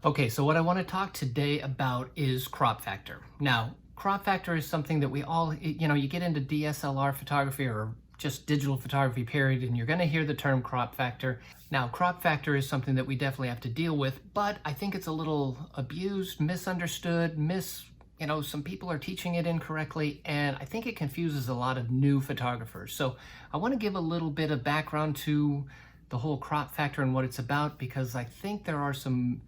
Okay, so what I want to talk today about is crop factor. Now, crop factor is something that we all, you get into DSLR photography or just digital photography period, and you're going to hear the term crop factor. Now, crop factor is something that we definitely have to deal with, but I think it's a little abused, misunderstood, some people are teaching it incorrectly, and I think it confuses a lot of new photographers. So I want to give a little bit of background to the whole crop factor and what it's about, because I think there are some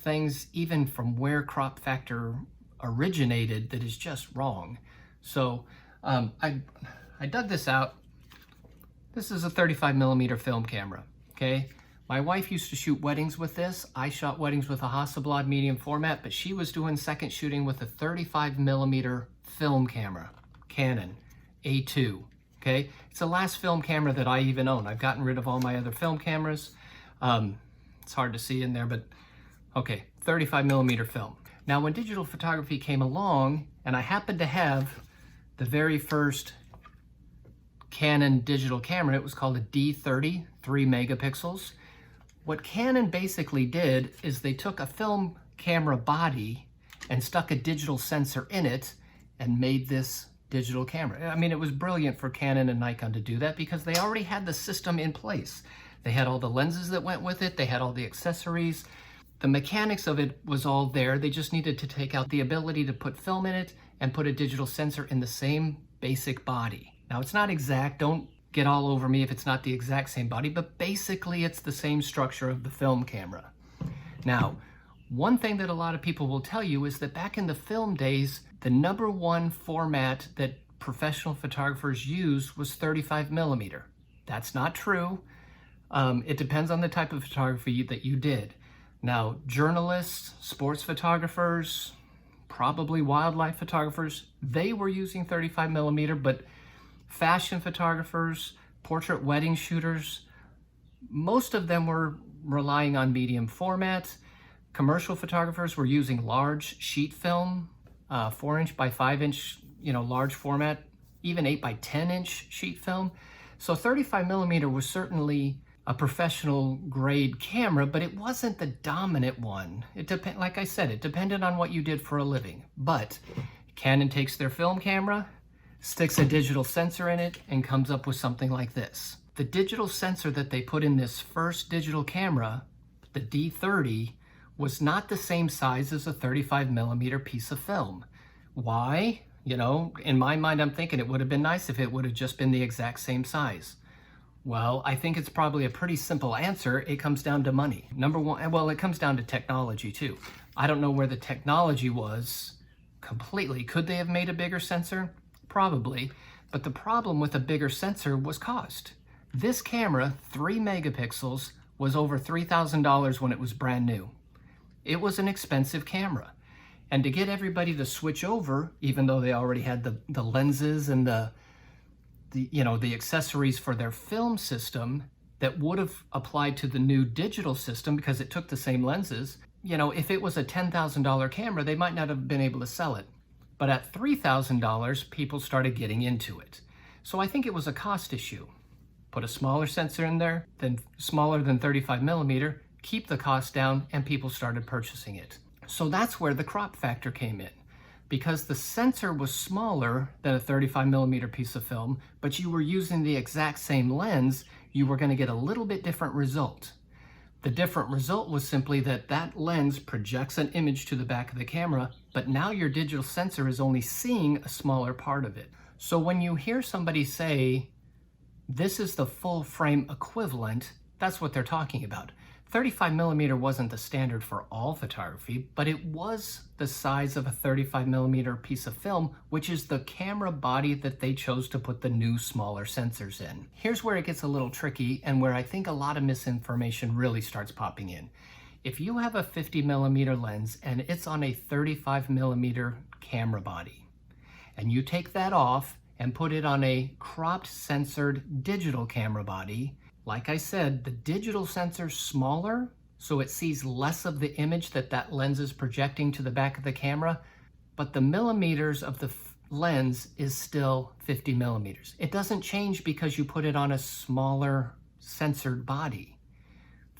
things even from where crop factor originated that is just wrong. So I dug this out. This is a 35 millimeter film camera, okay? My wife used to shoot weddings with this. I shot weddings with a Hasselblad medium format, but she was doing second shooting with a 35 millimeter film camera, Canon A2, okay? It's the last film camera that I even own. I've gotten rid of all my other film cameras. It's hard to see in there, but okay, 35 millimeter film. Now, when digital photography came along, and I happened to have the very first Canon digital camera, it was called a D30, 3 megapixels. What Canon basically did is they took a film camera body and stuck a digital sensor in it and made this digital camera. I mean, it was brilliant for Canon and Nikon to do that because they already had the system in place. They had all the lenses that went with it. They had all the accessories. The mechanics of it was all there. They just needed to take out the ability to put film in it and put a digital sensor in the same basic body. Now, it's not exact. Don't get all over me if it's not the exact same body, but basically it's the same structure of the film camera. Now, one thing that a lot of people will tell you is that back in the film days, the number one format that professional photographers used was 35 millimeter. That's not true. It depends on the type of photography that you did. Now, journalists, sports photographers, probably wildlife photographers, they were using 35 millimeter, but fashion photographers, portrait wedding shooters, most of them were relying on medium format. Commercial photographers were using large sheet film, 4-inch by 5-inch, large format, even 8 by 10-inch sheet film. So 35 millimeter was certainly a professional grade camera, but it wasn't the dominant one. Like I said, it depended on what you did for a living. But Canon takes their film camera, sticks a digital sensor in it, and comes up with something like this. The digital sensor that they put in this first digital camera, the D30, was not the same size as a 35 millimeter piece of film. Why? In my mind, I'm thinking it would have been nice if it would have just been the exact same size. Well, I think it's probably a pretty simple answer. It comes down to money. Number one, well, it comes down to technology too. I don't know where the technology was completely. Could they have made a bigger sensor? Probably. But the problem with a bigger sensor was cost. This camera, 3 megapixels, was over $3,000 when it was brand new. It was an expensive camera. And to get everybody to switch over, even though they already had the lenses and the accessories for their film system that would have applied to the new digital system because it took the same lenses, if it was a $10,000 camera, they might not have been able to sell it. But at $3,000, people started getting into it. So I think it was a cost issue. Put a smaller sensor in there, then smaller than 35 millimeter, keep the cost down, and people started purchasing it. So that's where the crop factor came in. Because the sensor was smaller than a 35 millimeter piece of film, but you were using the exact same lens, you were going to get a little bit different result. The different result was simply that lens projects an image to the back of the camera, but now your digital sensor is only seeing a smaller part of it. So when you hear somebody say, this is the full frame equivalent, that's what they're talking about. 35 millimeter wasn't the standard for all photography, but it was the size of a 35 millimeter piece of film, which is the camera body that they chose to put the new smaller sensors in. Here's where it gets a little tricky and where I think a lot of misinformation really starts popping in. If you have a 50 millimeter lens and it's on a 35 millimeter camera body, and you take that off and put it on a cropped censored digital camera body, like I said, the digital sensor's smaller, so it sees less of the image that lens is projecting to the back of the camera, but the millimeters of the lens is still 50 millimeters. It doesn't change because you put it on a smaller censored body.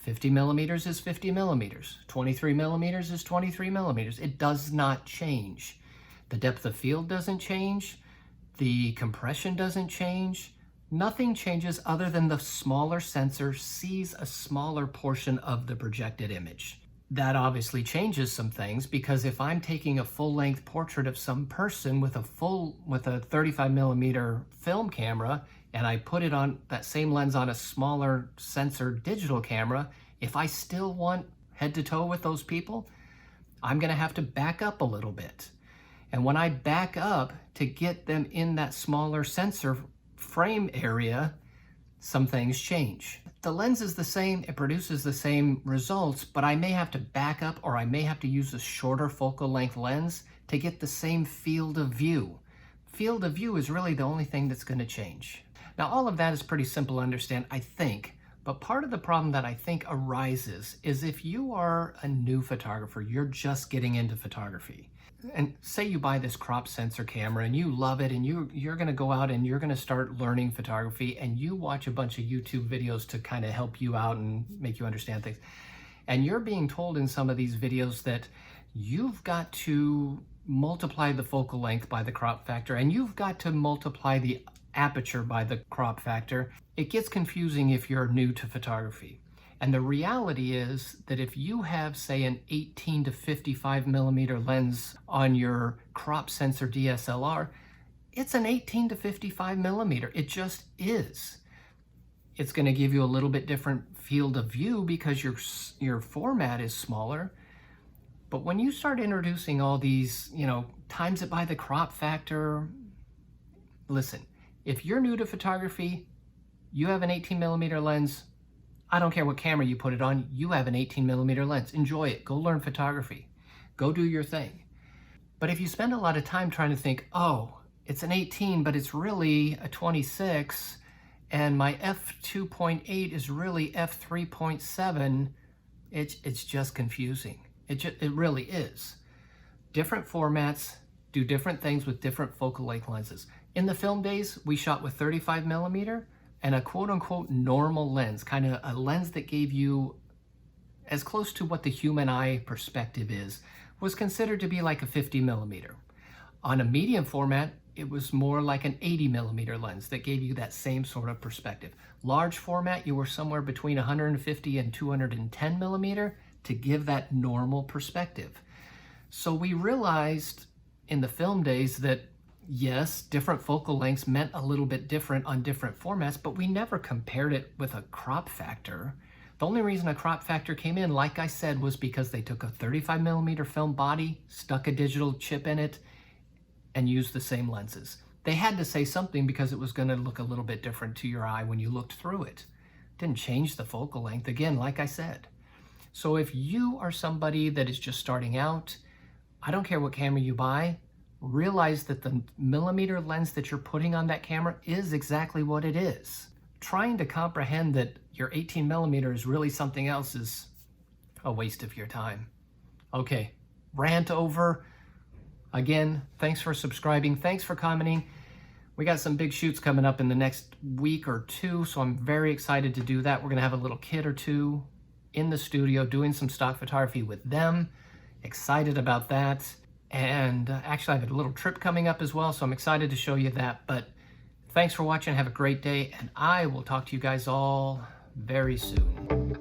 50 millimeters is 50 millimeters. 23 millimeters is 23 millimeters. It does not change. The depth of field doesn't change. The compression doesn't change. Nothing changes other than the smaller sensor sees a smaller portion of the projected image. That obviously changes some things, because if I'm taking a full-length portrait of some person with a 35 millimeter film camera, and I put it on that same lens on a smaller sensor digital camera, if I still want head to toe with those people, I'm gonna have to back up a little bit. And when I back up to get them in that smaller sensor frame area, some things change. The lens is the same, it produces the same results, but I may have to back up, or I may have to use a shorter focal length lens to get the same field of view. Field of view is really the only thing that's gonna change. Now, all of that is pretty simple to understand, I think, but part of the problem that I think arises is if you are a new photographer, you're just getting into photography, and say you buy this crop sensor camera and you love it, and you're gonna go out and you're gonna start learning photography, and you watch a bunch of YouTube videos to kind of help you out and make you understand things. And you're being told in some of these videos that you've got to multiply the focal length by the crop factor, and you've got to multiply the aperture by the crop factor. It gets confusing if you're new to photography. And the reality is that if you have, say, an 18 to 55 millimeter lens on your crop sensor DSLR, it's an 18 to 55 millimeter. It just is. It's going to give you a little bit different field of view because your format is smaller. But when you start introducing all these, times it by the crop factor, listen, if you're new to photography, you have an 18 millimeter lens, I don't care what camera you put it on, you have an 18 millimeter lens. Enjoy it. Go learn photography. Go do your thing. But if you spend a lot of time trying to think, oh, it's an 18, but it's really a 26, and my f2.8 is really f3.7, it's just confusing. It really is. Different formats do different things with different focal length lenses. In the film days, we shot with 35 millimeter and a quote unquote normal lens, kind of a lens that gave you as close to what the human eye perspective is, was considered to be like a 50 millimeter. On a medium format, it was more like an 80 millimeter lens that gave you that same sort of perspective. Large format, you were somewhere between 150 and 210 millimeter to give that normal perspective. So we realized in the film days that yes, different focal lengths meant a little bit different on different formats, but we never compared it with a crop factor. The only reason a crop factor came in, like I said, was because they took a 35 millimeter film body, stuck a digital chip in it, and used the same lenses. They had to say something because it was going to look a little bit different to your eye when you looked through it. Didn't change the focal length, again, like I said. So if you are somebody that is just starting out, I don't care what camera you buy, realize that the millimeter lens that you're putting on that camera is exactly what it is. Trying to comprehend that your 18 millimeter is really something else is a waste of your time. Okay, rant over. Again, thanks for subscribing. Thanks for commenting. We got some big shoots coming up in the next week or two, so I'm very excited to do that. We're gonna have a little kid or two in the studio doing some stock photography with them. Excited about that. And actually I have a little trip coming up as well, so I'm excited to show you that. But thanks for watching, have a great day, and I will talk to you guys all very soon.